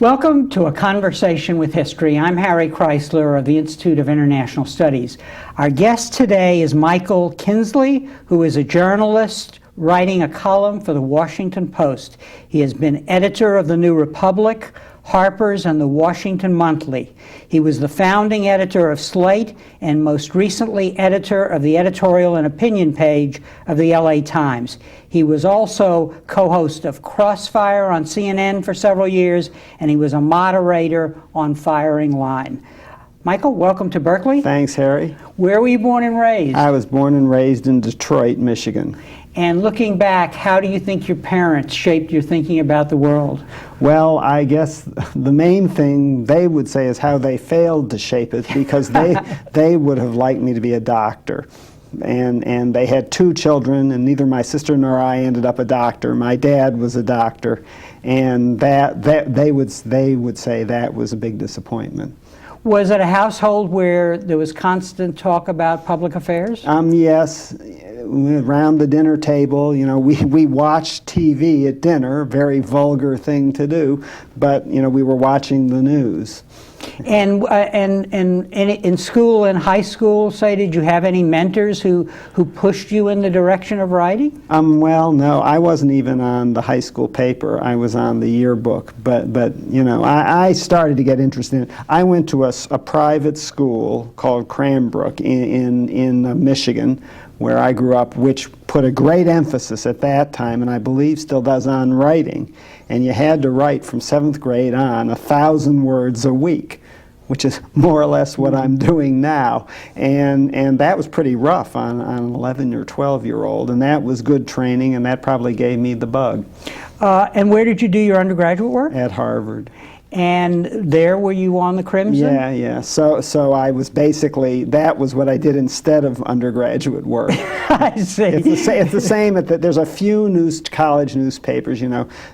Welcome to A Conversation with History. I'm Harry Kreisler of the Institute of International Studies. Our guest today is Michael Kinsley, who is a journalist writing a column for the Washington Post. He has been editor of the New Republic, Harper's, and the Washington Monthly. He was the founding editor of Slate and most recently editor of the editorial and opinion page of the LA Times. He was also co-host of Crossfire on CNN for several years, and he was a moderator on Firing Line. Michael, welcome to Berkeley. Thanks, Harry. Where were you born and raised? I was born and raised in Detroit, Michigan. And looking back, how do you think your parents shaped your thinking about the world? Well, I guess the main thing they would say is how they failed to shape it, because they would have liked me to be a doctor. And they had two children, and neither my sister nor I ended up a doctor. My dad was a doctor, and that they would say that was a big disappointment. Was it a household where there was constant talk about public affairs? Yes. Around the dinner table, we watched TV at dinner, very vulgar thing to do, but, we were watching the news. And in school and high school, say, did you have any mentors who pushed you in the direction of writing? Well, no, I wasn't even on the high school paper. I was on the yearbook. But I started to get interested in it. I went to a private school called Cranbrook in Michigan, where I grew up, which put a great emphasis at that time, and I believe still does, on writing. And you had to write from 7th grade on 1,000 words a week, which is more or less what I'm doing now. And that was pretty rough on an 11 or 12-year-old, and that was good training, and that probably gave me the bug. And where did you do your undergraduate work? At Harvard. And there were you on the Crimson? Yeah. So I was basically, that was what I did instead of undergraduate work. I see. It's the same. There's a few college newspapers.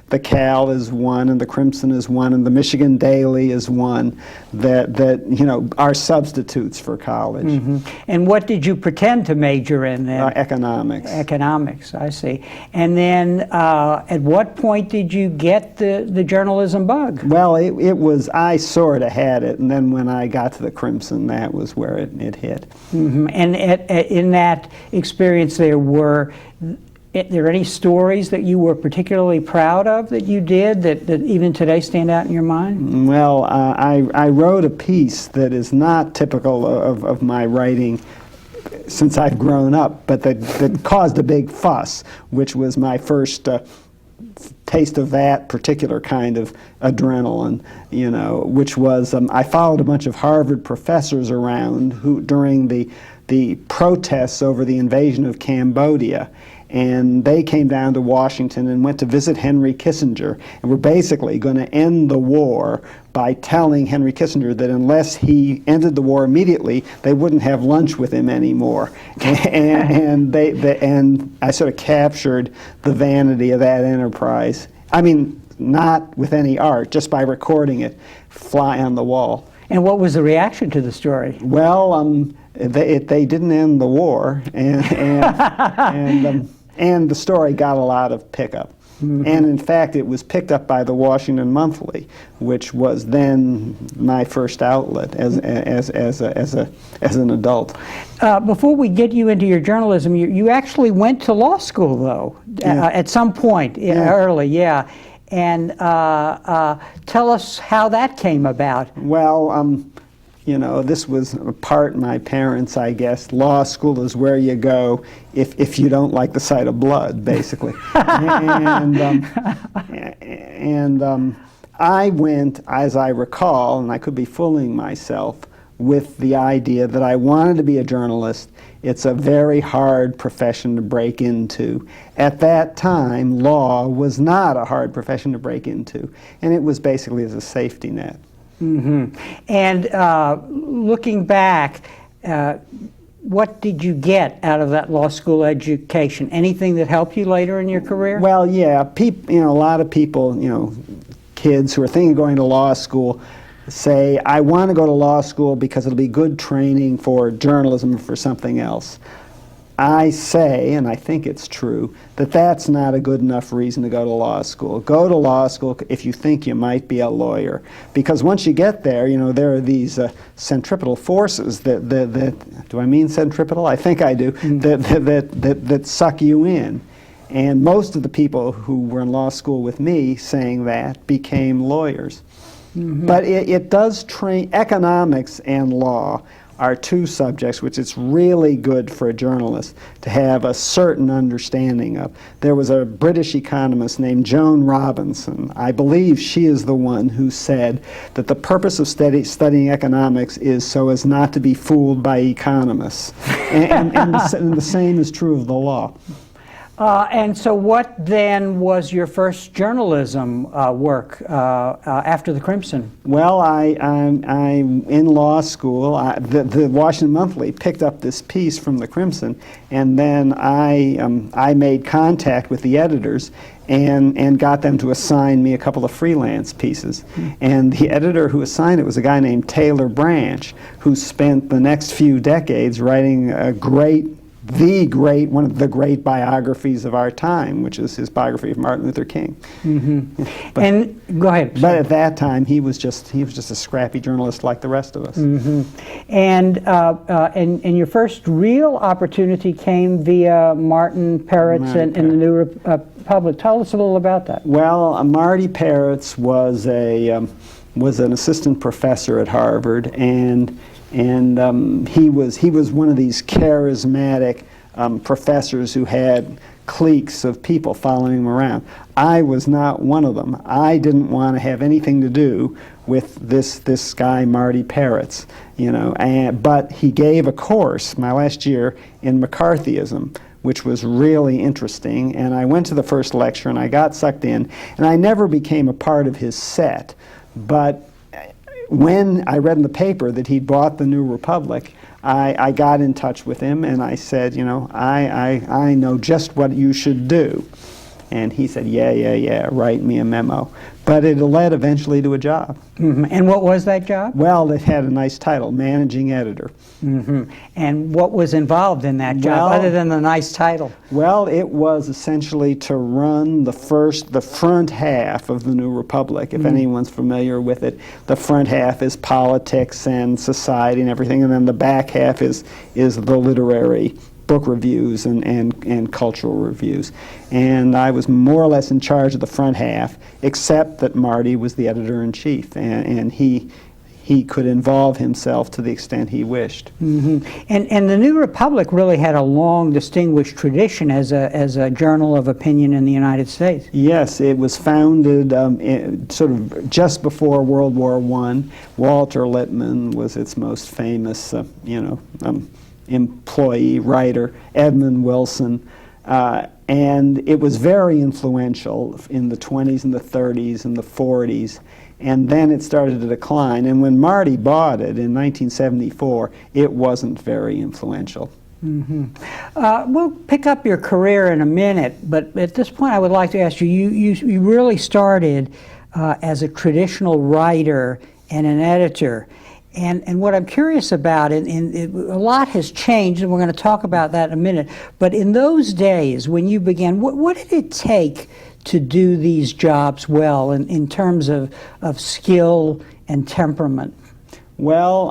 The Cal is one, and the Crimson is one, and the Michigan Daily is one that are substitutes for college. Mm-hmm. And what did you pretend to major in then? Economics. Economics, I see. And then at what point did you get the journalism bug? Well, it was, I sort of had it, and then when I got to the Crimson, that was where it hit. Mm-hmm. And in that experience, were there any stories that you were particularly proud of that you did that even today stand out in your mind? Well, I wrote a piece that is not typical of my writing since I've grown up, but that caused a big fuss, which was my first taste of that particular kind of adrenaline, which was, I followed a bunch of Harvard professors around who, during the protests over the invasion of Cambodia, and they came down to Washington and went to visit Henry Kissinger, and were basically going to end the war by telling Henry Kissinger that unless he ended the war immediately, they wouldn't have lunch with him anymore. And I sort of captured the vanity of that enterprise. I mean, not with any art, just by recording it, fly on the wall. And what was the reaction to the story? Well, they didn't end the war, and the story got a lot of pickup. Mm-hmm. And in fact, it was picked up by the Washington Monthly, which was then my first outlet as an adult. Before we get you into your journalism, you actually went to law school, though, at some point early, yeah. And tell us how that came about. Well, this was part my parents, I guess. Law school is where you go if you don't like the sight of blood, basically. and I went, as I recall, and I could be fooling myself, with the idea that I wanted to be a journalist. It's a very hard profession to break into. At that time, law was not a hard profession to break into, and it was basically as a safety net. Mm-hmm. And looking back, what did you get out of that law school education? Anything that helped you later in your career? Well, yeah, a lot of people, kids who are thinking of going to law school, say, I want to go to law school because it'll be good training for journalism or for something else. I say, and I think it's true, that that's not a good enough reason to go to law school. Go to law school if you think you might be a lawyer. Because once you get there, there are these centripetal forces that do I mean centripetal? I think I do, that suck you in. And most of the people who were in law school with me saying that became lawyers. But it does train, economics and law are two subjects which it's really good for a journalist to have a certain understanding of. There was a British economist named Joan Robinson. I believe she is the one who said that the purpose of studying economics is so as not to be fooled by economists. And the same is true of the law. And so what then was your first journalism work after the Crimson? Well, I'm in law school. The Washington Monthly picked up this piece from the Crimson, and then I made contact with the editors and got them to assign me a couple of freelance pieces. And the editor who assigned it was a guy named Taylor Branch, who spent the next few decades writing one of the great biographies of our time, which is his biography of Martin Luther King. And go ahead. But at that time, he was just a scrappy journalist like the rest of us. And your first real opportunity came via Martin Peretz in the New Republic. Tell us a little about that. Well, Marty Peretz was an assistant professor at Harvard, and he was one of these charismatic professors who had cliques of people following him around. I was not one of them. I didn't want to have anything to do with this guy Marty Peretz, but he gave a course my last year in McCarthyism, which was really interesting, and I went to the first lecture and I got sucked in, and I never became a part of his set, but when I read in the paper that he'd bought the New Republic, I got in touch with him and I said, I know just what you should do. And he said, yeah, write me a memo. But it led eventually to a job. And what was that job? Well, it had a nice title, managing editor. And what was involved in that job, other than the nice title? Well, it was essentially to run the front half of the New Republic, if anyone's familiar with it. The front half is politics and society and everything, and then the back half is the literary book reviews and cultural reviews. And I was more or less in charge of the front half, except that Marty was the editor-in-chief, and he could involve himself to the extent he wished. And the New Republic really had a long, distinguished tradition as a journal of opinion in the United States. Yes, it was founded sort of just before World War I. Walter Lippmann was its most famous, employee, writer, Edmund Wilson, and it was very influential in the 20s and the 30s and the 40s, and then it started to decline, and when Marty bought it in 1974, it wasn't very influential. We'll pick up your career in a minute, but at this point I would like to ask you, you really started as a traditional writer and an editor. And what I'm curious about, and a lot has changed, and we're going to talk about that in a minute, but in those days when you began, what did it take to do these jobs well in terms of skill and temperament? Well,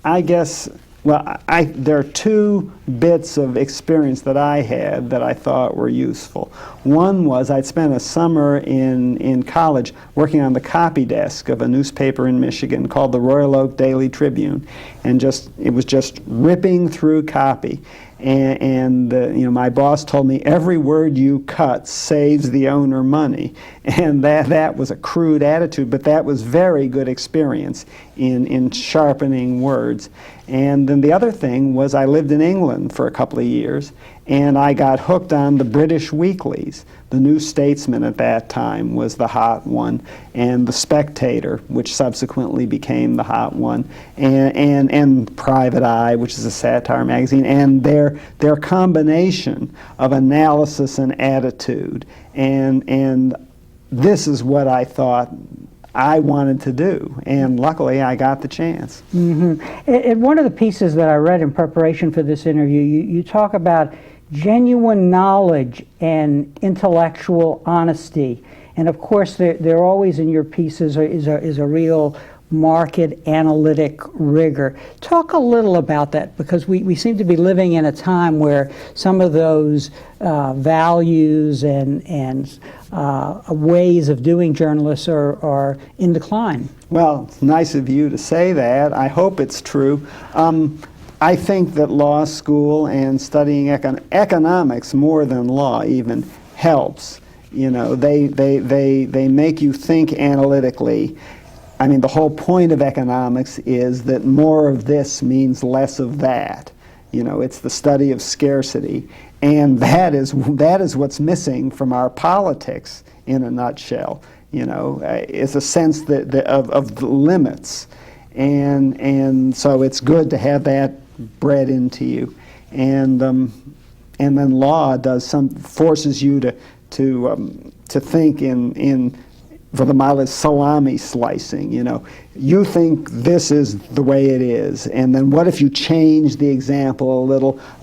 I guess, there are two bits of experience that I had that I thought were useful. One was I'd spent a summer in college working on the copy desk of a newspaper in Michigan called the Royal Oak Daily Tribune, and it was just ripping through copy. And my boss told me every word you cut saves the owner money, and that was a crude attitude, but that was very good experience in sharpening words. And then the other thing was I lived in England for a couple of years, and I got hooked on the British weeklies. The New Statesman at that time was the hot one, and The Spectator, which subsequently became the hot one, and Private Eye, which is a satire magazine, and their combination of analysis and attitude. And this is what I thought I wanted to do, and luckily I got the chance. In one of the pieces that I read in preparation for this interview, you talk about genuine knowledge and intellectual honesty. And of course, there always in your pieces is a real market analytic rigor. Talk a little about that, because we seem to be living in a time where some of those values and ways of doing journalists are in decline. Well, it's nice of you to say that. I hope it's true. I think that law school and studying economics more than law even helps. You know, they make you think analytically. I mean, the whole point of economics is that more of this means less of that. You know, it's the study of scarcity, and that is what's missing from our politics in a nutshell. You know, it's a sense of the limits, and so it's good to have that bred into you, and then law forces you to think in for the mileage salami slicing. You know, you think this is the way it is, and then what if you change the example a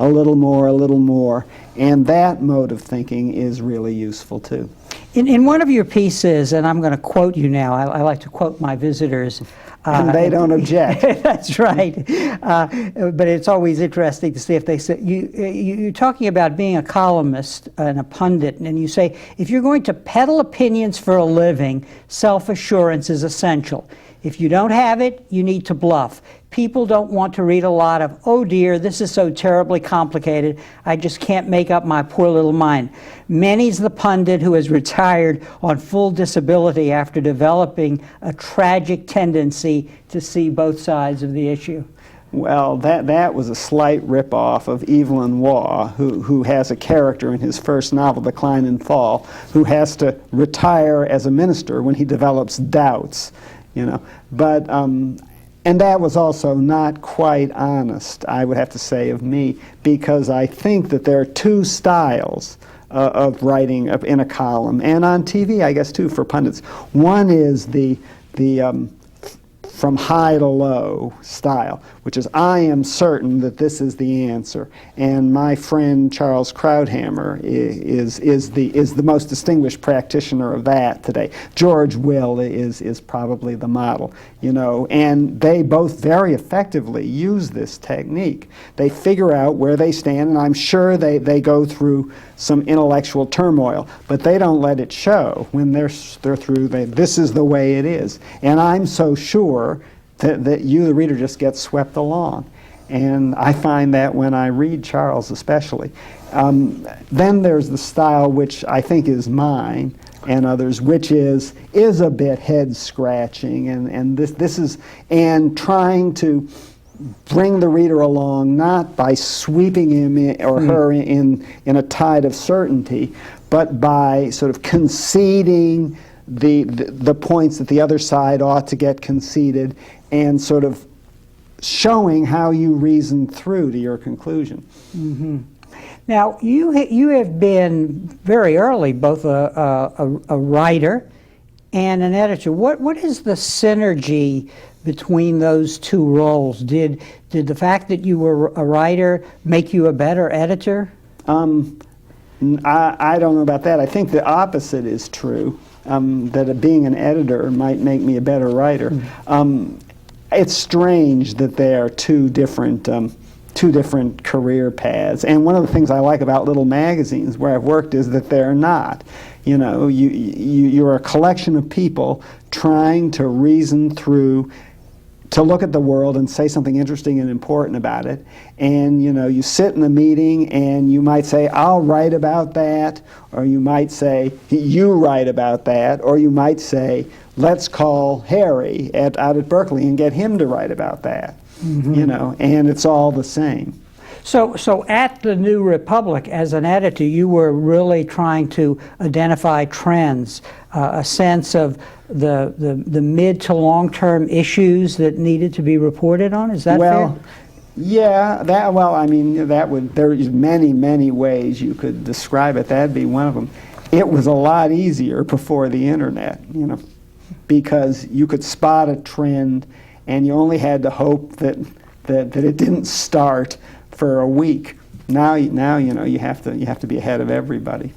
little more, and that mode of thinking is really usful too. In one of your pieces, and I'm going to quote you now, I like to quote my visitors. And they don't object. That's right. But it's always interesting to see if they say, you're talking about being a columnist and a pundit, and you say, if you're going to peddle opinions for a living, self-assurance is essential. If you don't have it, you need to bluff. People don't want to read a lot of, oh dear, this is so terribly complicated, I just can't make up my poor little mind. Many's the pundit who has retired on full disability after developing a tragic tendency to see both sides of the issue. Well, that was a slight ripoff of Evelyn Waugh, who has a character in his first novel, Decline and Fall, who has to retire as a minister when he develops doubts. You know, but and that was also not quite honest, I would have to say, of me, because I think that there are two styles of writing in a column, and on TV, I guess too, for pundits. One is the from high to low style, which is, I am certain that this is the answer. And my friend Charles Krauthammer is the most distinguished practitioner of that today. George Will is probably the model, you know, and they both very effectively use this technique. They figure out where they stand, and I'm sure they go through some intellectual turmoil, but they don't let it show. When they're through, this is the way it is. And I'm so sure that you, the reader, just get swept along. And I find that when I read Charles especially. Then there's the style which I think is mine and others, which is a bit head-scratching, and this is, and trying to bring the reader along, not by sweeping him or her in a tide of certainty, but by sort of conceding the points that the other side ought to get conceded, and sort of showing how you reason through to your conclusion. Mm-hmm. Now, you have been very early both a writer and an editor. What is the synergy between those two roles? Did the fact that you were a writer make you a better editor? I don't know about that. I think the opposite is true, that being an editor might make me a better writer. It's strange that there are two different career paths. And one of the things I like about little magazines where I've worked is that they're not. You know, you're a collection of people trying to reason through, to look at the world and say something interesting and important about it. And, you know, you sit in the meeting and you might say, I'll write about that, or you might say, you write about that, or you might say, let's call Harry out at Berkeley and get him to write about that. You know, and it's all the same. So at the New Republic, as an editor, you were really trying to identify trends, a sense of the mid to long-term issues that needed to be reported on. Is that fair? Yeah, there's many ways you could describe it. That'd be one of them. It was a lot easier before the internet, you know. because you could spot a trend, and you only had to hope that it didn't start for a week. Now you know you have to be ahead of everybody.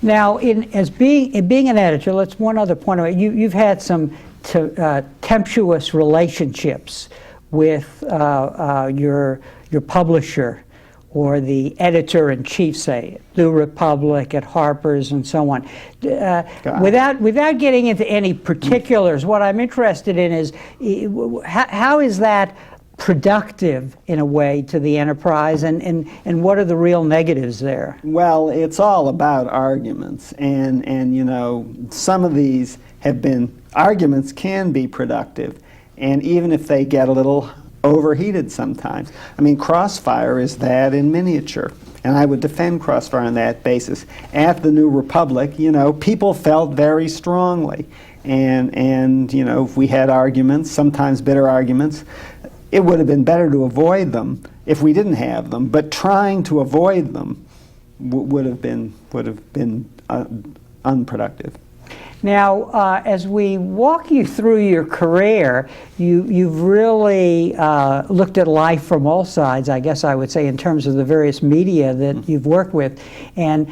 Now, being an editor, let's one other point about you've had some tempestuous relationships with your publisher, or the editor-in-chief, say, at New Republic, at Harper's, and so on. Without getting into any particulars, what I'm interested in is how is that productive in a way to the enterprise, and what are the real negatives there? Well, it's all about arguments, and you know, some of these arguments can be productive, and even if they get a little overheated sometimes. I mean, Crossfire is that in miniature, and I would defend Crossfire on that basis. At the New Republic, you know, people felt very strongly, and you know, if we had arguments, sometimes bitter arguments, it would have been better to avoid them if we didn't have them, but trying to avoid them would have been unproductive. Now, as we walk you through your career, you've really looked at life from all sides, I guess I would say, in terms of the various media that you've worked with. And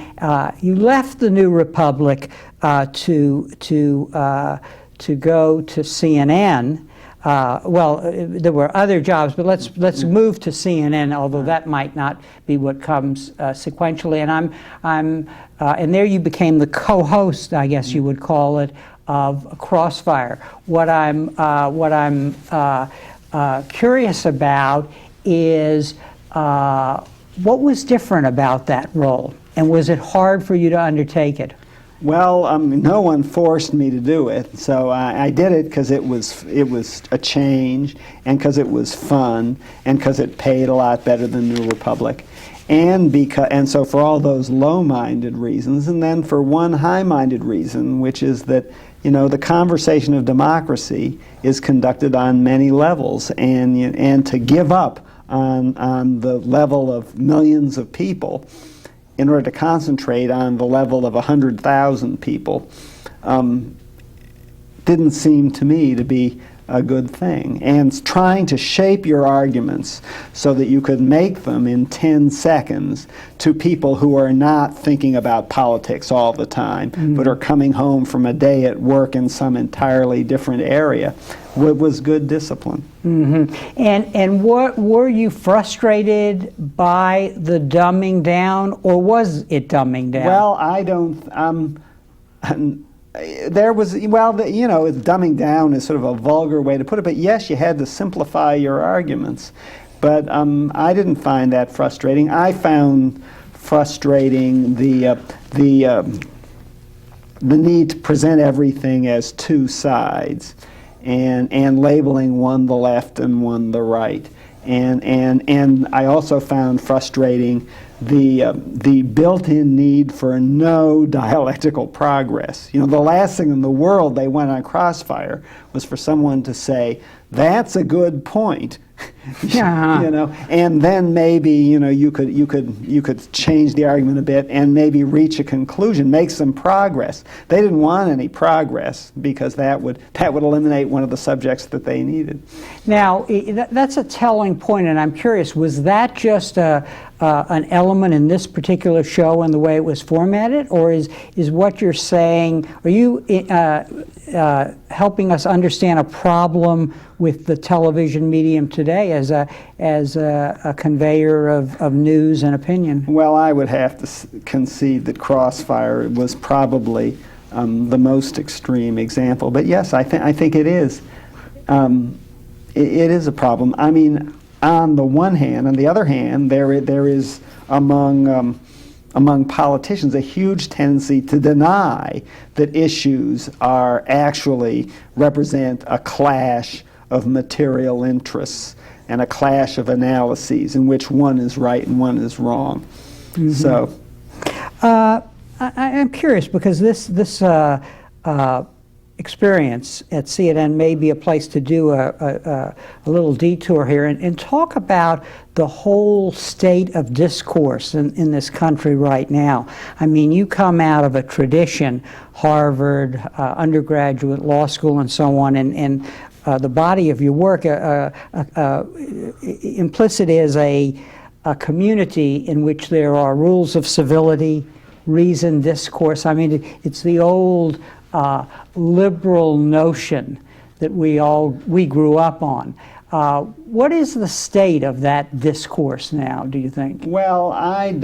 you left the New Republic to go to CNN. Well, there were other jobs, but let's move to CNN, although that might not be what comes sequentially. And and there you became the co-host, I guess you would call it, of Crossfire. What I'm curious about is what was different about that role, and was it hard for you to undertake it? Well, no one forced me to do it, so I did it because it was a change, and because it was fun, and because it paid a lot better than New Republic, and so for all those low-minded reasons, and then for one high-minded reason, which is that, you know, the conversation of democracy is conducted on many levels, and to give up on the level of millions of people in order to concentrate on the level of 100,000 people didn't seem to me to be a good thing. And trying to shape your arguments so that you could make them in 10 seconds to people who are not thinking about politics all the time, but are coming home from a day at work in some entirely different area, was good discipline. And what, were you frustrated by the dumbing down, or was it dumbing down? Well, I don't. There was, well, you know, dumbing down is sort of a vulgar way to put it, but yes, you had to simplify your arguments. But I didn't find that frustrating. I found frustrating the need to present everything as two sides, and labeling one the left and one the right. And I also found frustrating the built-in need for no dialectical progress. You know, the last thing in the world they went on Crossfire was for someone to say, "That's a good point." Yeah. You know, and then maybe, you know, you could change the argument a bit and maybe reach a conclusion, make some progress. They didn't want any progress because that would eliminate one of the subjects that they needed. Now, that's a telling point, and I'm curious, was that just an element in this particular show and the way it was formatted, or is what you're saying, are you helping us understand a problem with the television medium today as a conveyor of news and opinion? Well, I would have to concede that Crossfire was probably the most extreme example. But yes, I think it is. It is a problem. I mean, on the one hand, on the other hand, there is among politicians a huge tendency to deny that issues actually represent a clash of material interests and a clash of analyses in which one is right and one is wrong. So, I'm curious because this experience at CNN may be a place to do a little detour here and talk about the whole state of discourse in this country right now. I mean, you come out of a tradition, Harvard, undergraduate, law school, and so on, and the body of your work implicit is a community in which there are rules of civility, reason, discourse. I mean, it's the old liberal notion that we grew up on. What is the state of that discourse now, do you think? Well, I'm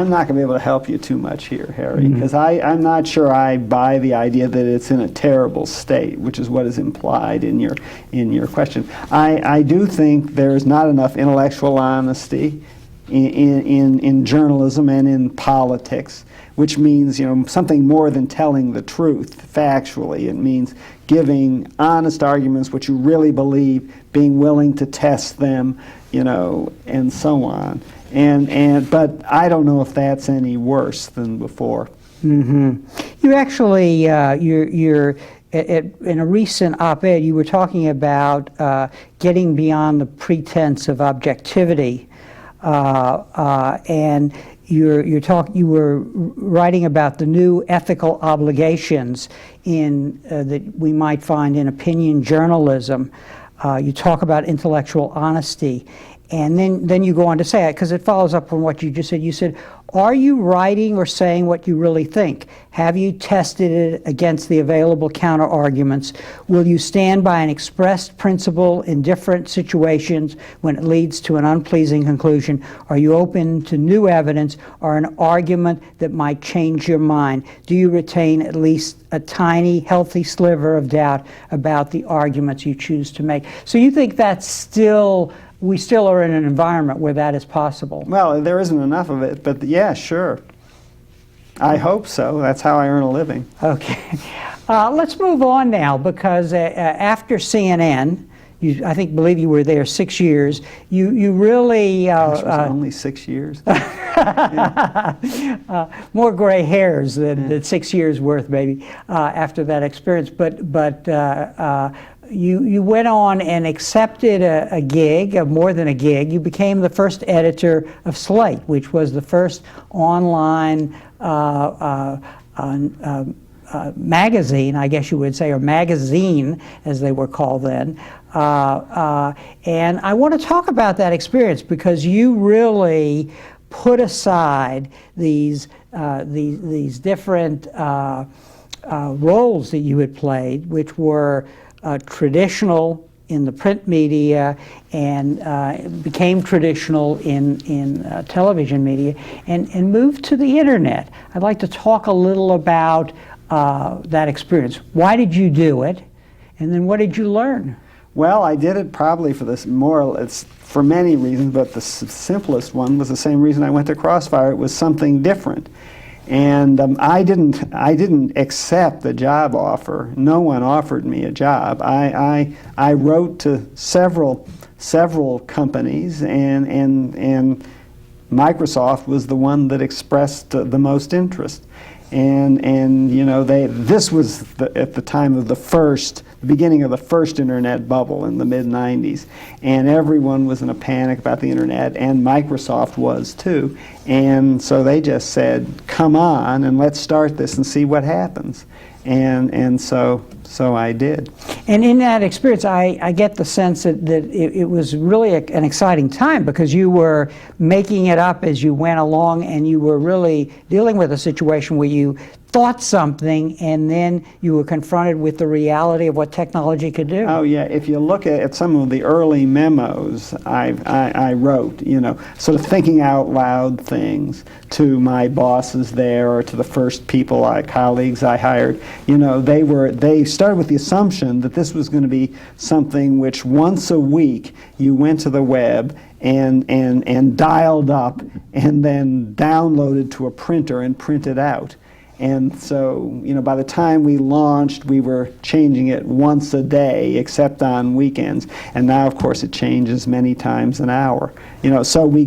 not going to be able to help you too much here, Harry, because I'm not sure I buy the idea that it's in a terrible state, which is what is implied in your question. I do think there's not enough intellectual honesty in journalism and in politics, which means, something more than telling the truth factually. It means giving honest arguments, what you really believe, being willing to test them, and so on. But I don't know if that's any worse than before. You actually, you're in a recent op-ed, you were talking about getting beyond the pretense of objectivity, and you were writing about the new ethical obligations that we might find in opinion journalism. You talk about intellectual honesty. And then you go on to say it, because it follows up on what you just said. You said, are you writing or saying what you really think? Have you tested it against the available counter-arguments? Will you stand by an expressed principle in different situations when it leads to an unpleasing conclusion? Are you open to new evidence or an argument that might change your mind? Do you retain at least a tiny, healthy sliver of doubt about the arguments you choose to make? So you think that's we still are in an environment where that is possible? Well, there isn't enough of it, but yeah, sure. I hope so. That's how I earn a living. Okay. Let's move on now, because after CNN, I believe you were there 6 years, you really... Gosh, was it only 6 years? More gray hairs than 6 years worth, maybe, after that experience. But you went on and accepted a gig, more than a gig. You became the first editor of Slate, which was the first online magazine, I guess you would say, or magazine, as they were called then. And I want to talk about that experience, because you really put aside these different roles that you had played, which were traditional in the print media and became traditional in television media, and moved to the internet. I'd like to talk a little about that experience. Why did you do it? And then what did you learn? Well, I did it probably for many reasons, but the simplest one was the same reason I went to Crossfire. It was something different. And I didn't accept the job offer. No one offered me a job. I wrote to several companies, and Microsoft was the one that expressed the most interest. And this was at the time of the beginning of the first internet bubble in the mid-90s, and everyone was in a panic about the internet, and Microsoft was too. And so they just said, come on and let's start this and see what happens. And so I did. And in that experience, I get the sense that it was really an exciting time, because you were making it up as you went along, and you were really dealing with a situation where you thought something, and then you were confronted with the reality of what technology could do. Oh yeah, if you look at some of the early memos I wrote, sort of thinking out loud things to my bosses there, or to the first colleagues I hired, they started with the assumption that this was going to be something which once a week you went to the web and dialed up and then downloaded to a printer and printed out. And so, by the time we launched, we were changing it once a day, except on weekends. And now, of course, it changes many times an hour. So we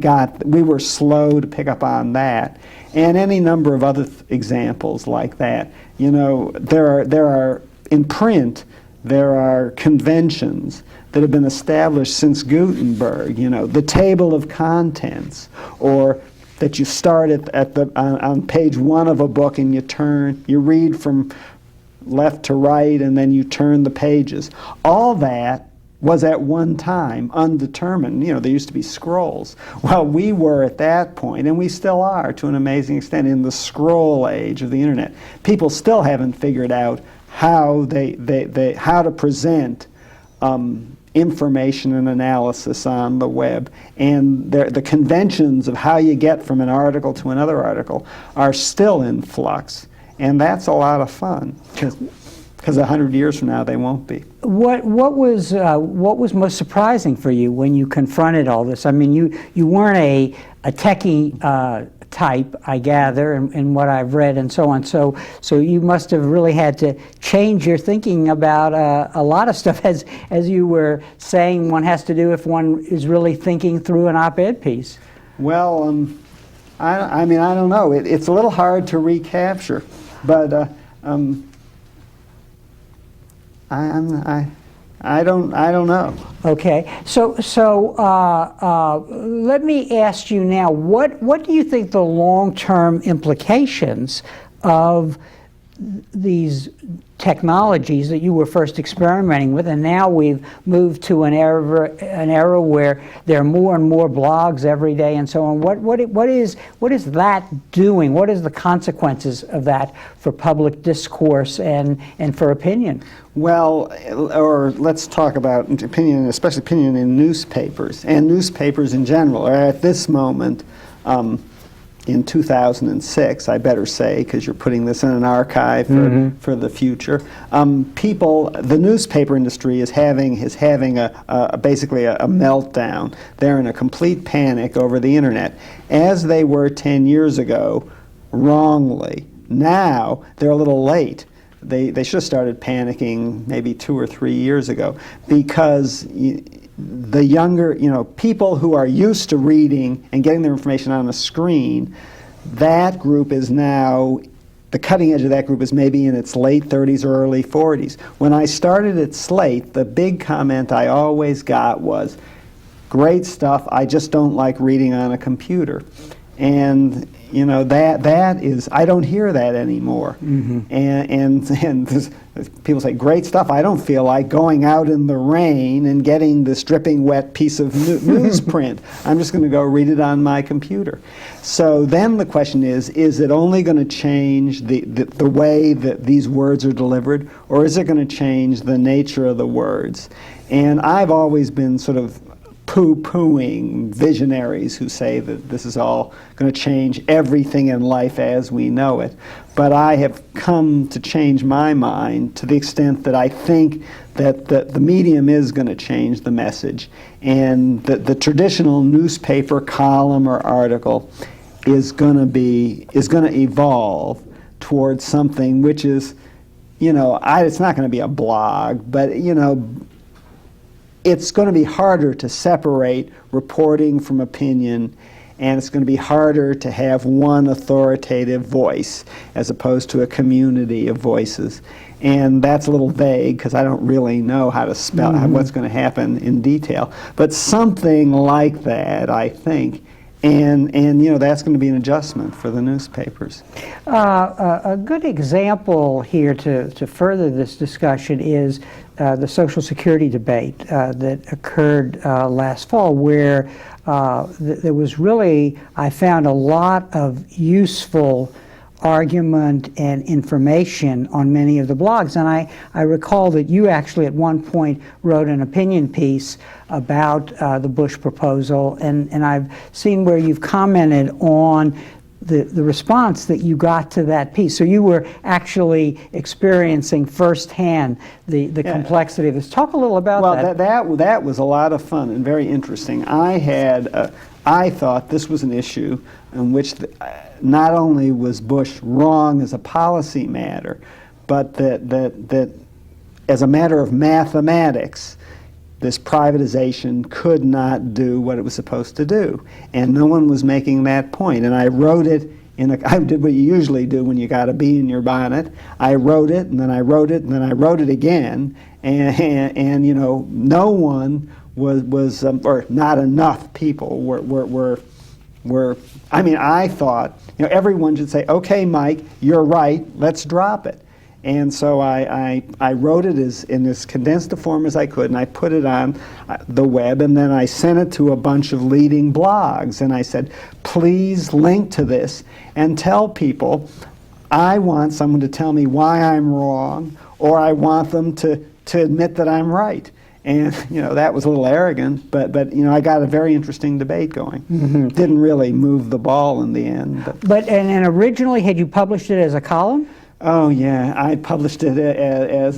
were slow to pick up on that. And any number of other examples like that. there are in print, there are conventions that have been established since Gutenberg, the table of contents, or that you start on page 1 of a book and you read from left to right and then you turn the pages. All that was at one time undetermined. There used to be scrolls. Well, we were at that point, and we still are to an amazing extent, in the scroll age of the internet. People still haven't figured out how how to present information and analysis on the web, and the conventions of how you get from an article to another article are still in flux, and that's a lot of fun because 100 years from now they won't be. What was most surprising for you when you confronted all this? I mean, you weren't a techie type, I gather, in what I've read and so on. So you must have really had to change your thinking about a lot of stuff, as you were saying one has to do if one is really thinking through an op-ed piece. Well, I don't know. It's a little hard to recapture, but I don't know. Okay, so let me ask you now, what do you think the long-term implications of these technologies that you were first experimenting with, and now we've moved to an era where there are more and more blogs every day and so on. What is that doing? What is the consequences of that for public discourse and for opinion? Well, or let's talk about opinion, especially opinion in newspapers and newspapers in general. At this moment, in 2006, I better say, because you're putting this in an archive for the future. The newspaper industry is having basically a meltdown. They're in a complete panic over the internet, as they were 10 years ago, wrongly. Now they're a little late. They should have started panicking maybe 2 or 3 years ago, because the younger, people who are used to reading and getting their information on a screen, that group is now, the cutting edge of that group is maybe in its late 30s or early 40s. When I started at Slate, the big comment I always got was, great stuff, I just don't like reading on a computer. And that is, I don't hear that anymore. And people say, great stuff, I don't feel like going out in the rain and getting this dripping wet piece of newsprint. I'm just going to go read it on my computer. So then the question is it only going to change the way that these words are delivered, or is it going to change the nature of the words? And I've always been sort of poo-pooing visionaries who say that this is all going to change everything in life as we know it. But I have come to change my mind to the extent that I think that the medium is going to change the message, and that the traditional newspaper column or article is going to evolve towards something which is, it's not going to be a blog, but it's going to be harder to separate reporting from opinion, and it's going to be harder to have one authoritative voice as opposed to a community of voices. And that's a little vague because I don't really know how to spell what's going to happen in detail. But something like that, I think. And that's going to be an adjustment for the newspapers. A good example here to further this discussion is the Social Security debate that occurred last fall, where there was really, I found, a lot of useful argument and information on many of the blogs. And I recall that you actually at one point wrote an opinion piece about the Bush proposal, and I've seen where you've commented on the response that you got to that piece. So you were actually experiencing firsthand the complexity of this. Talk a little about that. Well, that was a lot of fun and very interesting. I thought this was an issue in which not only was Bush wrong as a policy matter, but that as a matter of mathematics, this privatization could not do what it was supposed to do. And no one was making that point. And I wrote it I did what you usually do when you got a bee in your bonnet. I wrote it, and then I wrote it, and then I wrote it again, and no one was or not enough people were. I mean, I thought everyone should say, "Okay, Mike, you're right. Let's drop it." And so I wrote it in as condensed a form as I could, and I put it on the web, and then I sent it to a bunch of leading blogs, and I said, please link to this and tell people I want someone to tell me why I'm wrong, or I want them to admit that I'm right. And that was a little arrogant, but I got a very interesting debate going. Mm-hmm. Didn't really move the ball in the end. But originally, had you published it as a column? Oh yeah, I published it as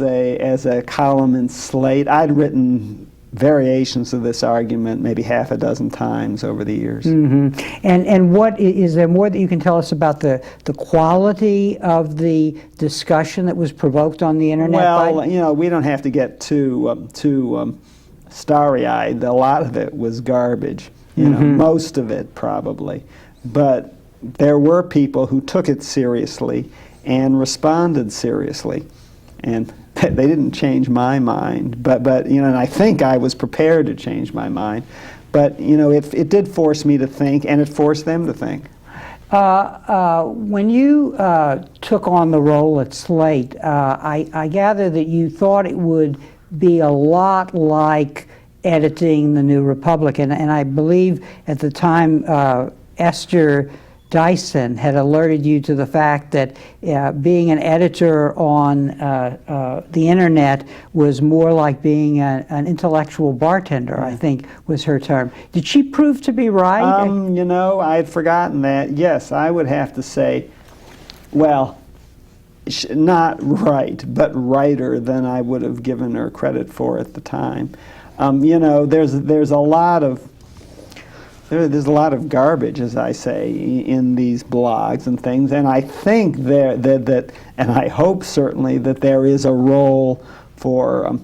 a column in Slate. I'd written variations of this argument maybe half a dozen times over the years. Mm-hmm. And what is there more that you can tell us about the quality of the discussion that was provoked on the internet? Well, we don't have to get too starry-eyed. A lot of it was garbage. Mm-hmm. Most of it probably, but there were people who took it seriously and responded seriously, and they didn't change my mind. But and I think I was prepared to change my mind. But it did force me to think, and it forced them to think. When you took on the role at Slate, I gather that you thought it would be a lot like editing The New Republican, and I believe at the time Esther Dyson had alerted you to the fact that being an editor on the internet was more like being an intellectual bartender, I think was her term. Did she prove to be right? I had forgotten that. Yes, I would have to say, well, not right, but righter than I would have given her credit for at the time. There's a lot of There's a lot of garbage, as I say, in these blogs and things, and I think that and I hope certainly that there is a role for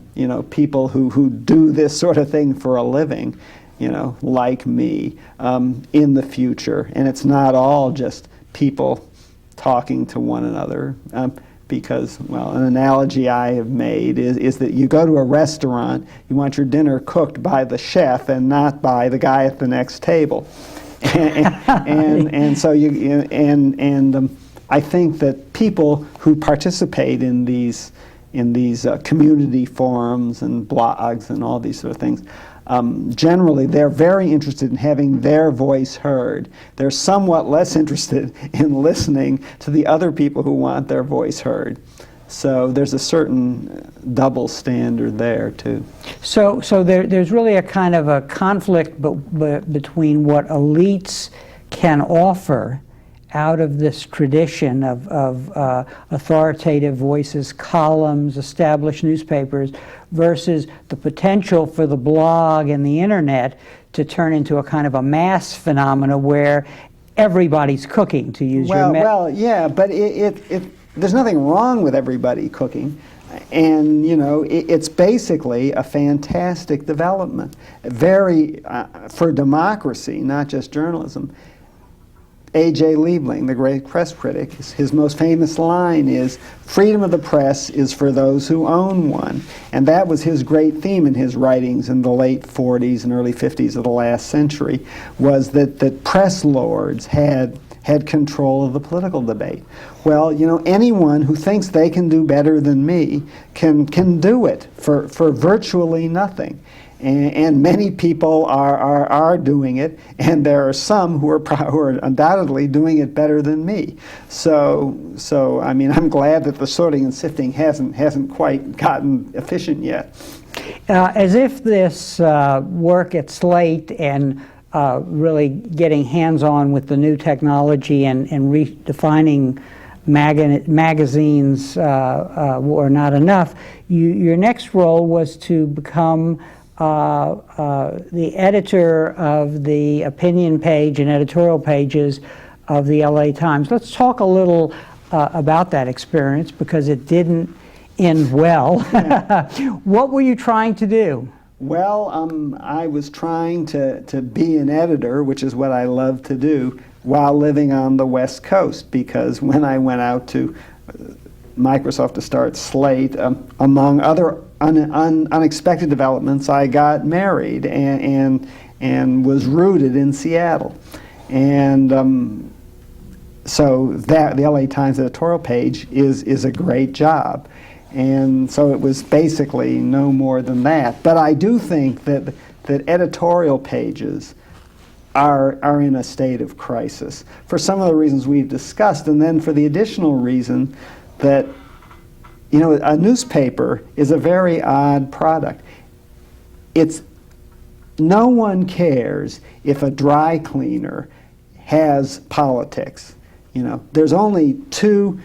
people who do this sort of thing for a living, like me, in the future, and it's not all just people talking to one another. Because, an analogy I have made is that you go to a restaurant, you want your dinner cooked by the chef and not by the guy at the next table, and so I think that people who participate in these community forums and blogs and all these sort of things, generally they're very interested in having their voice heard. They're somewhat less interested in listening to the other people who want their voice heard. So there's a certain double standard there too. So there's really a kind of a conflict between what elites can offer out of this tradition of authoritative voices, columns, established newspapers, versus the potential for the blog and the internet to turn into a kind of a mass phenomena where everybody's cooking, to use your yeah, but there's nothing wrong with everybody cooking. And, it's basically a fantastic development, very, for democracy, not just journalism. A.J. Liebling, the great press critic, his most famous line is, freedom of the press is for those who own one. And that was his great theme in his writings in the late 40s and early 50s of the last century, was that press lords had control of the political debate. Well, anyone who thinks they can do better than me can do it for virtually nothing. And many people are doing it, and there are some who are undoubtedly doing it better than me. So I'm glad that the sorting and sifting hasn't quite gotten efficient yet. As if this work at Slate and really getting hands-on with the new technology and redefining magazines were not enough, your next role was to become the editor of the opinion page and editorial pages of the LA Times. Let's talk a little about that experience, because it didn't end well. Yeah. What were you trying to do? Well, I was trying to be an editor, which is what I love to do, while living on the West Coast, because when I went out to Microsoft to start Slate, among other unexpected developments, I got married and was rooted in Seattle. And so that the LA Times editorial page is a great job. And so it was basically no more than that. But I do think that editorial pages are in a state of crisis for some of the reasons we've discussed, and then for the additional reason that, you know, a newspaper is a very odd product. No one cares if a dry cleaner has politics. You know, there's only two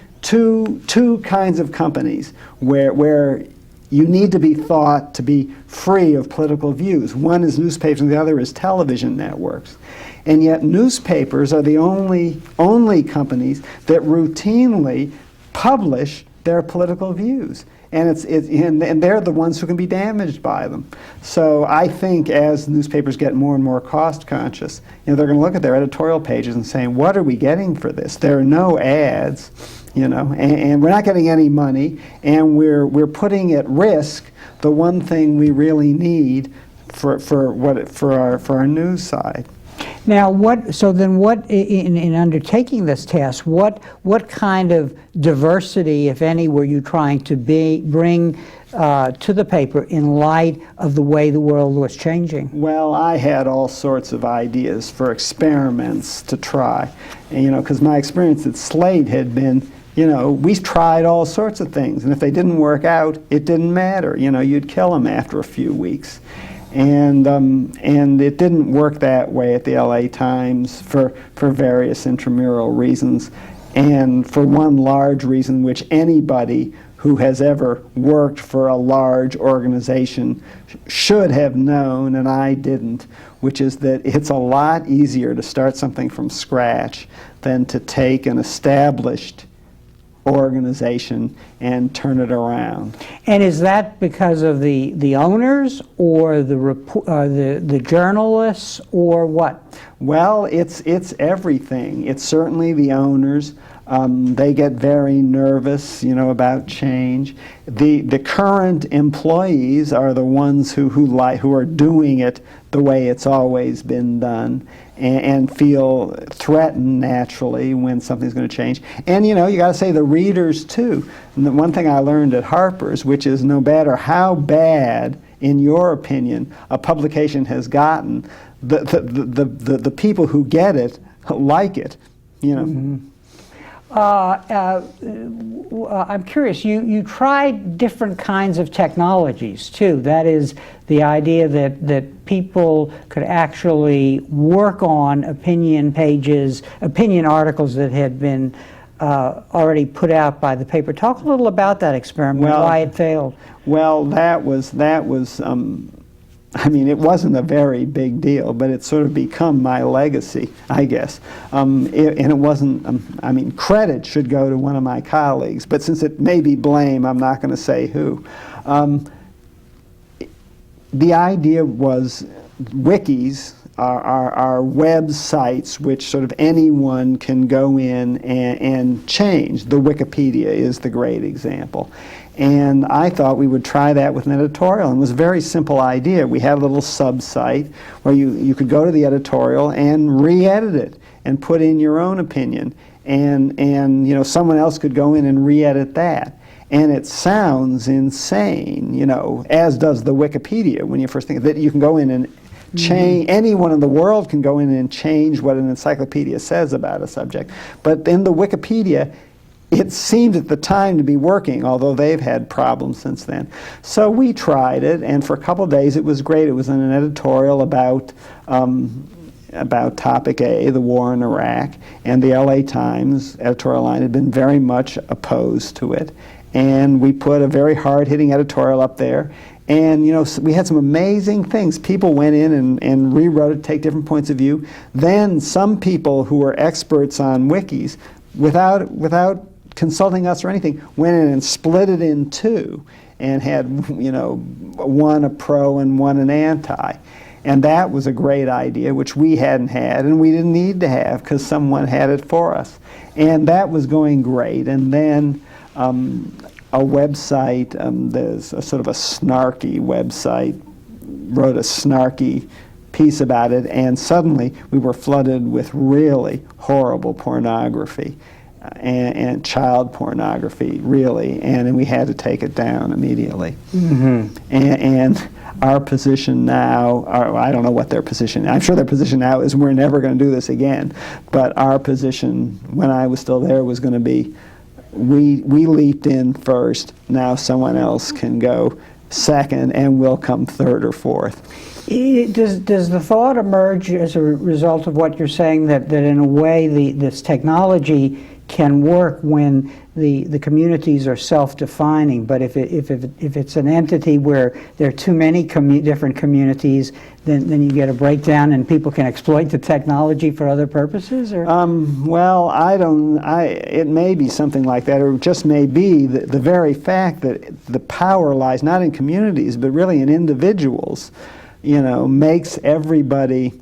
kinds of companies where you need to be thought to be free of political views. One is newspapers and the other is television networks. And yet newspapers are the only companies that routinely publish their political views. And and they're the ones who can be damaged by them. So I think as newspapers get more and more cost conscious, you know, they're going to look at their editorial pages and say, what are we getting for this? There are no ads. You know, and we're not getting any money, and we're putting at risk the one thing we really need for our news side. Now, in undertaking this task, what kind of diversity, if any, were you trying to bring to the paper in light of the way the world was changing? Well, I had all sorts of ideas for experiments to try, and, you know, because my experience at Slate had been, you know, we tried all sorts of things, and if they didn't work out, it didn't matter. You know, you'd kill them after a few weeks. And it didn't work that way at the LA Times for various intramural reasons, and for one large reason which anybody who has ever worked for a large organization should have known, and I didn't, which is that it's a lot easier to start something from scratch than to take an established organization and turn it around. And is that because of the owners or the journalists, or what? Well, it's everything. It's certainly the owners. They get very nervous, you know, about change. The current employees are the ones who are doing it the way it's always been done, and feel threatened naturally when something's going to change. And, you know, you got to say the readers too. And the one thing I learned at Harper's, which is no matter how bad, in your opinion, a publication has gotten, the people who get it like it, you know. Mm-hmm. I'm curious, you tried different kinds of technologies too. That is, the idea that people could actually work on opinion pages, opinion articles that had been already put out by the paper. Talk a little about that experiment, why it failed. Well, that was I mean, it wasn't a very big deal, but it's sort of become my legacy, I guess. And it wasn't, I mean, credit should go to one of my colleagues, but since it may be blame, I'm not going to say who. The idea was wikis are websites which sort of anyone can go in and change. The Wikipedia is the great example. And I thought we would try that with an editorial. And it was a very simple idea. We had a little sub-site where you could go to the editorial and re-edit it and put in your own opinion. And you know, someone else could go in and re-edit that. And it sounds insane, you know, as does the Wikipedia when you first think of it. You can go in and change, anyone in the world can go in and change what an encyclopedia says about a subject. But in the Wikipedia, it seemed at the time to be working, although they've had problems since then. So we tried it, and for a couple of days it was great. It was in an editorial about topic A, the war in Iraq, and the LA Times editorial line had been very much opposed to it. And we put a very hard-hitting editorial up there. And, you know, we had some amazing things. People went in and rewrote it, take different points of view. Then some people who were experts on wikis, without consulting us or anything, went in and split it in two and had, you know, one a pro and one an anti. And that was a great idea, which we hadn't had, and we didn't need to have because someone had it for us. And that was going great. And then a website, there's a sort of a snarky website, wrote a snarky piece about it, and suddenly we were flooded with really horrible pornography and child pornography, really, and we had to take it down immediately. And our position now, I don't know what their position, I'm sure their position now is we're never going to do this again, but our position when I was still there was going to be we leaped in first, now someone else can go second, and we'll come third or fourth. Does the thought emerge as a result of what you're saying that in a way this technology can work when the communities are self-defining, but if it's an entity where there are too many different communities, then you get a breakdown and people can exploit the technology for other purposes? Or? Well, it may be something like that, or it just may be the very fact that the power lies not in communities, but really in individuals, makes everybody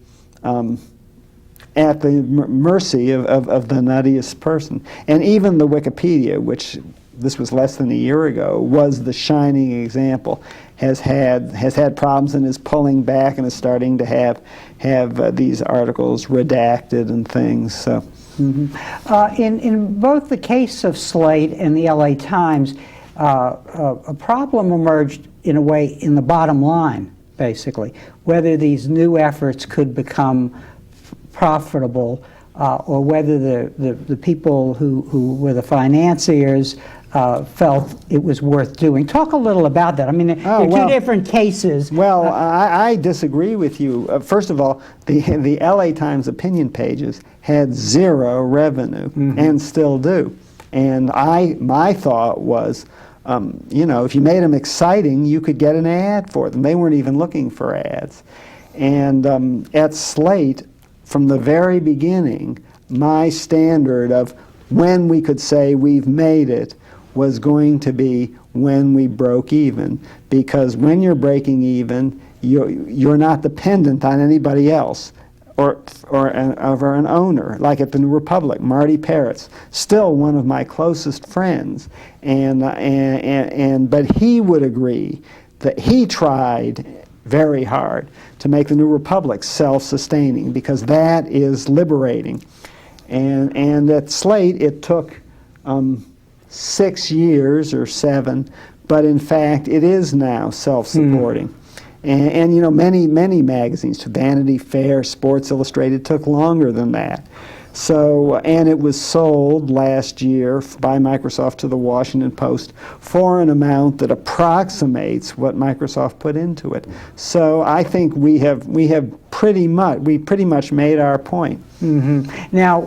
at the mercy of the nuttiest person. And even the Wikipedia, which this was less than a year ago, was the shining example, has had problems and is pulling back and is starting to have these articles redacted and things. So. In both the case of Slate and the LA Times, a problem emerged in a way in the bottom line, basically, whether these new efforts could become profitable or whether the people who were the financiers felt it was worth doing. Talk a little about that. I mean, there are two different cases. Well, I disagree with you. First of all, the LA Times opinion pages had zero revenue and still do. And my thought was, if you made them exciting, you could get an ad for them. They weren't even looking for ads. And at Slate, from the very beginning, my standard of when we could say we've made it was going to be when we broke even, because when you're breaking even, you're not dependent on anybody else or an owner, like at the New Republic, Marty Parrott's, still one of my closest friends, but he would agree that he tried very hard to make the New Republic self-sustaining, because that is liberating. And at Slate, it took 6 years or 7, but in fact, it is now self-supporting. And many magazines, Vanity Fair, Sports Illustrated, took longer than that. So, and it was sold last year by Microsoft to the Washington Post for an amount that approximates what Microsoft put into it. So I think we pretty much made our point. Now,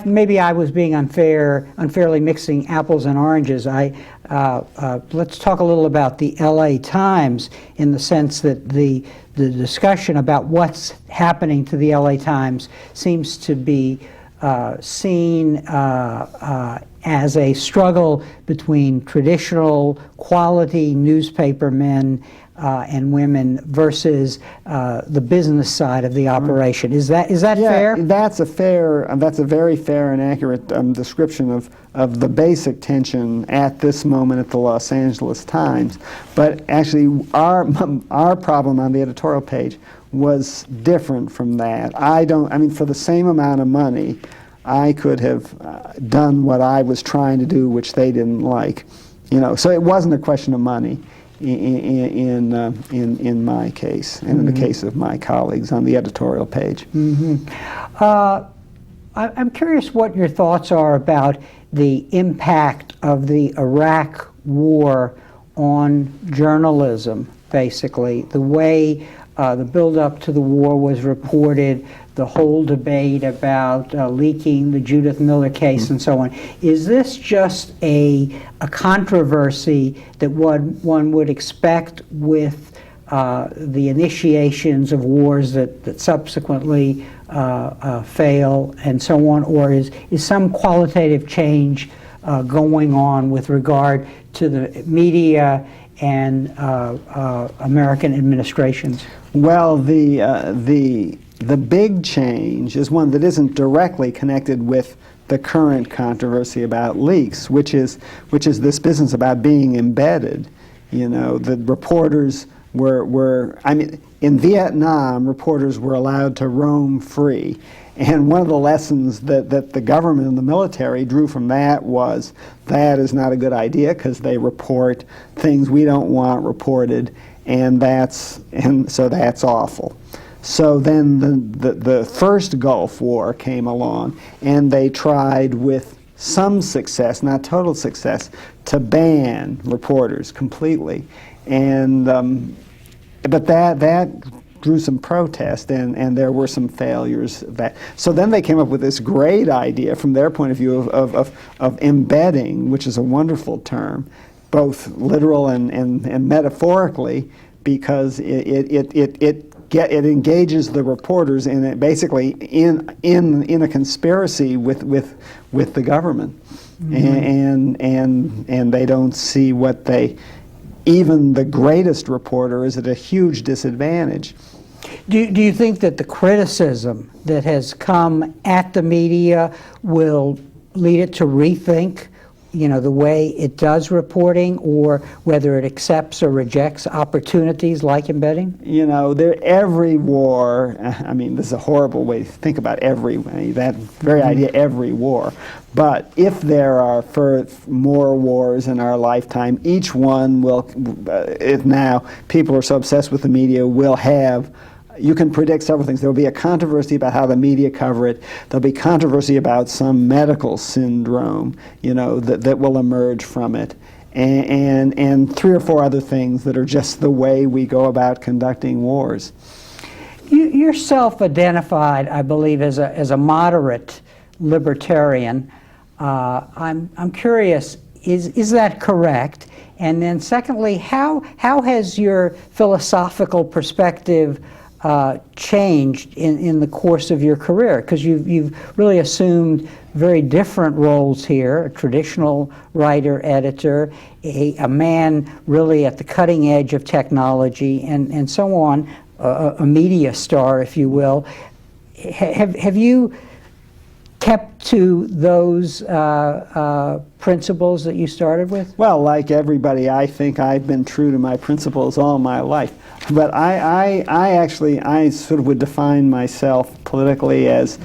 maybe I was being unfairly mixing apples and oranges. Let's talk a little about the LA Times, in the sense that the discussion about what's happening to the LA Times seems to be seen as a struggle between traditional quality newspaper men and women versus the business side of the operation. Is that fair? That's a very fair and accurate description of the basic tension at this moment at the Los Angeles Times. But actually, our problem on the editorial page was different from that. For the same amount of money, I could have done what I was trying to do, which they didn't like. So it wasn't a question of money in my case, and in the case of my colleagues on the editorial page. I'm curious what your thoughts are about the impact of the Iraq War on journalism, basically. The way the build-up to the war was reported, the whole debate about leaking the Judith Miller case and so on. Is this just a controversy that one would expect with the initiations of wars that subsequently fail and so on, or is some qualitative change going on with regard to the media and American administrations? Well, the big change is one that isn't directly connected with the current controversy about leaks, which is this business about being embedded. You know, the reporters in Vietnam, reporters were allowed to roam free. And one of the lessons that the government and the military drew from that was that is not a good idea because they report things we don't want reported, and so that's awful. So then the first Gulf War came along, and they tried with some success, not total success, to ban reporters completely. And but that drew some protest, and there were some failures. So then they came up with this great idea from their point of view of embedding, which is a wonderful term, both literal and metaphorically, because it engages the reporters in it, basically in a conspiracy with the government, and they don't see what even the greatest reporter is at a huge disadvantage. Do you think that the criticism that has come at the media will lead it to rethink, the way it does reporting, or whether it accepts or rejects opportunities like embedding? Every war, this is a horrible way to think about that very idea, every war. But if there are more wars in our lifetime, each one will, if now people are so obsessed with the media, will have, you can predict several things. There will be a controversy about how the media cover it. There'll be controversy about some medical syndrome, that will emerge from it. And three or four other things that are just the way we go about conducting wars. You're self-identified, I believe, as a moderate libertarian. I'm curious, is that correct? And then secondly, how has your philosophical perspective changed in the course of your career? Because you've really assumed very different roles here: a traditional writer, editor, a man really at the cutting edge of technology, and so on, a media star, if you will. Have you kept to those principles that you started with? Well, like everybody, I think I've been true to my principles all my life. But I sort of would define myself politically as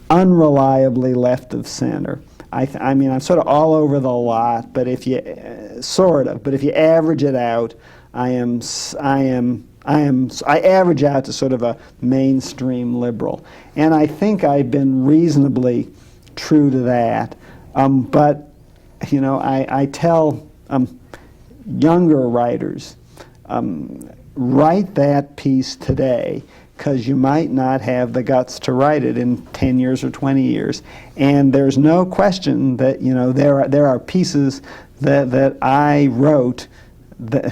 unreliably left of center. I'm sort of all over the lot, but if you average it out, I average out to sort of a mainstream liberal. And I think I've been reasonably true to that. But, I tell younger writers, write that piece today, because you might not have the guts to write it in 10 years or 20 years. And there's no question that, there are pieces that I wrote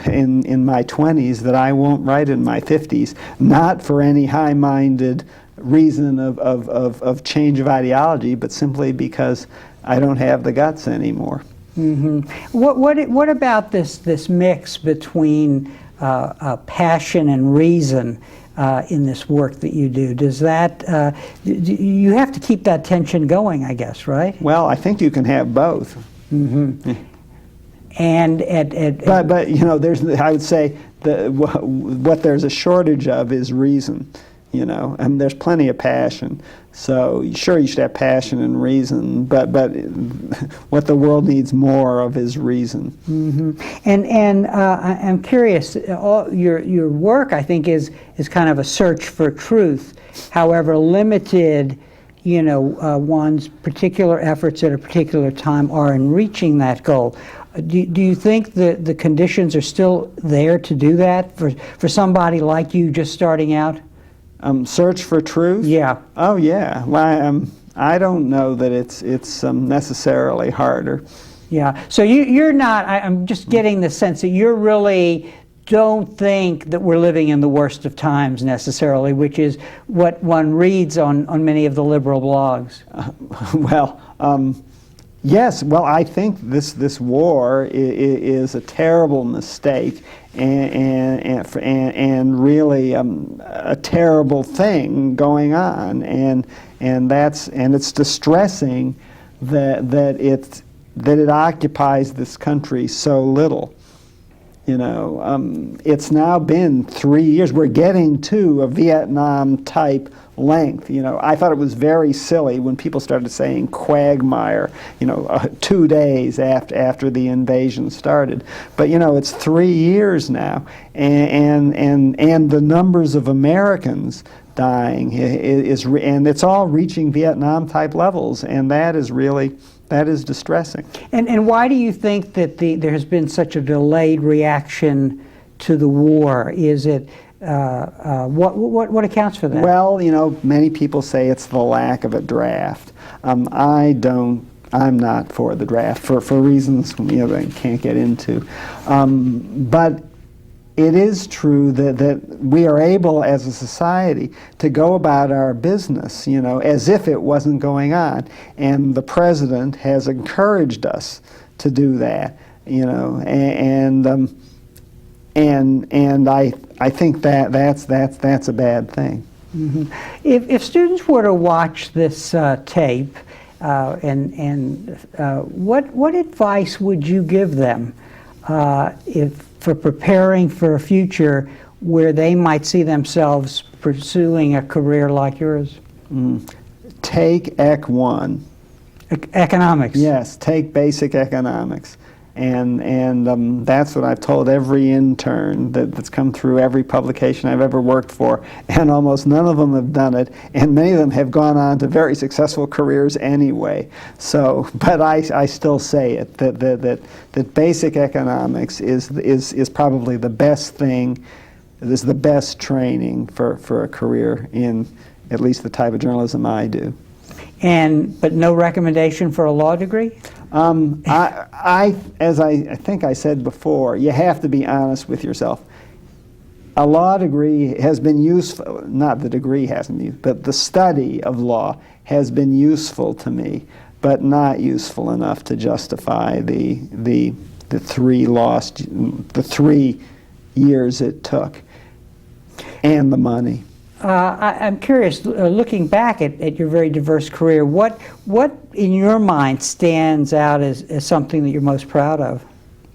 in my 20s that I won't write in my 50s, not for any high-minded reason of change of ideology, but simply because I don't have the guts anymore. Mm-hmm. What about this mix between passion and reason in this work that you do? Does that you have to keep that tension going, I guess, right? Well, I think you can have both. Mm-hmm. And but there's, I would say what there's a shortage of is reason. There's plenty of passion. So sure, you should have passion and reason, but what the world needs more of is reason. Mm-hmm. And I'm curious. Your work, I think, is kind of a search for truth, however limited, one's particular efforts at a particular time are in reaching that goal. Do you think that the conditions are still there to do that for somebody like you just starting out? Search for truth? Yeah. Oh, yeah. Well, I don't know that it's necessarily harder. Yeah. So you're not, I'm just getting the sense that you really don't think that we're living in the worst of times necessarily, which is what one reads on many of the liberal blogs. Yes, well, I think this war is a terrible mistake and really a terrible thing going on, and it's distressing that it occupies this country so little. You know, it's now been 3 years. We're getting to a Vietnam type length. You know, I thought it was very silly when people started saying quagmire, 2 days after the invasion started. But you know, it's 3 years now, and the numbers of Americans dying and it's all reaching Vietnam type levels, and that is distressing. And why do you think that there has been such a delayed reaction to the war? Is it what accounts for that? Well, many people say it's the lack of a draft. I'm not for the draft for reasons I can't get into. But it is true that we are able as a society to go about our business, as if it wasn't going on. And the president has encouraged us to do that, and I think that's a bad thing. Mm-hmm. If students were to watch this tape, what advice would you give them for preparing for a future where they might see themselves pursuing a career like yours? Take Ec 1. Economics. Yes, take basic economics. And that's what I've told every intern that's come through every publication I've ever worked for, and almost none of them have done it, and many of them have gone on to very successful careers anyway. So, but I still say it, that basic economics is probably the best thing, is the best training for a career in at least the type of journalism I do. But no recommendation for a law degree? As I think I said before, you have to be honest with yourself. A law degree has been useful, not the degree hasn't been used, but the study of law has been useful to me, but not useful enough to justify the 3 years it took, and the money. I'm curious, looking back at your very diverse career, what in your mind stands out as something that you're most proud of?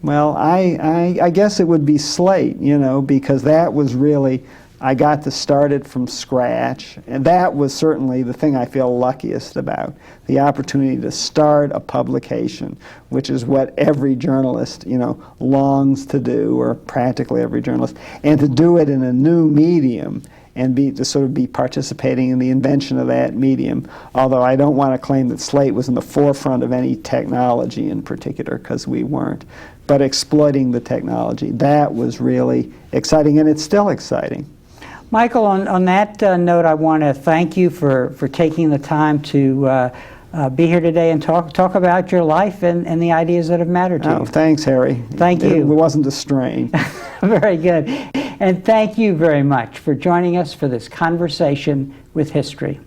Well, I guess it would be Slate, because that was really, I got to start it from scratch, and that was certainly the thing I feel luckiest about, the opportunity to start a publication, which is what every journalist, longs to do, or practically every journalist, and to do it in a new medium, and to sort of be participating in the invention of that medium. Although I don't want to claim that Slate was in the forefront of any technology in particular, because we weren't. But exploiting the technology, that was really exciting, and it's still exciting. Michael, on that note, I want to thank you for taking the time to be here today and talk about your life and the ideas that have mattered to you. Thanks, Harry. Thank you. It wasn't a strain. Very good. And thank you very much for joining us for this conversation with history.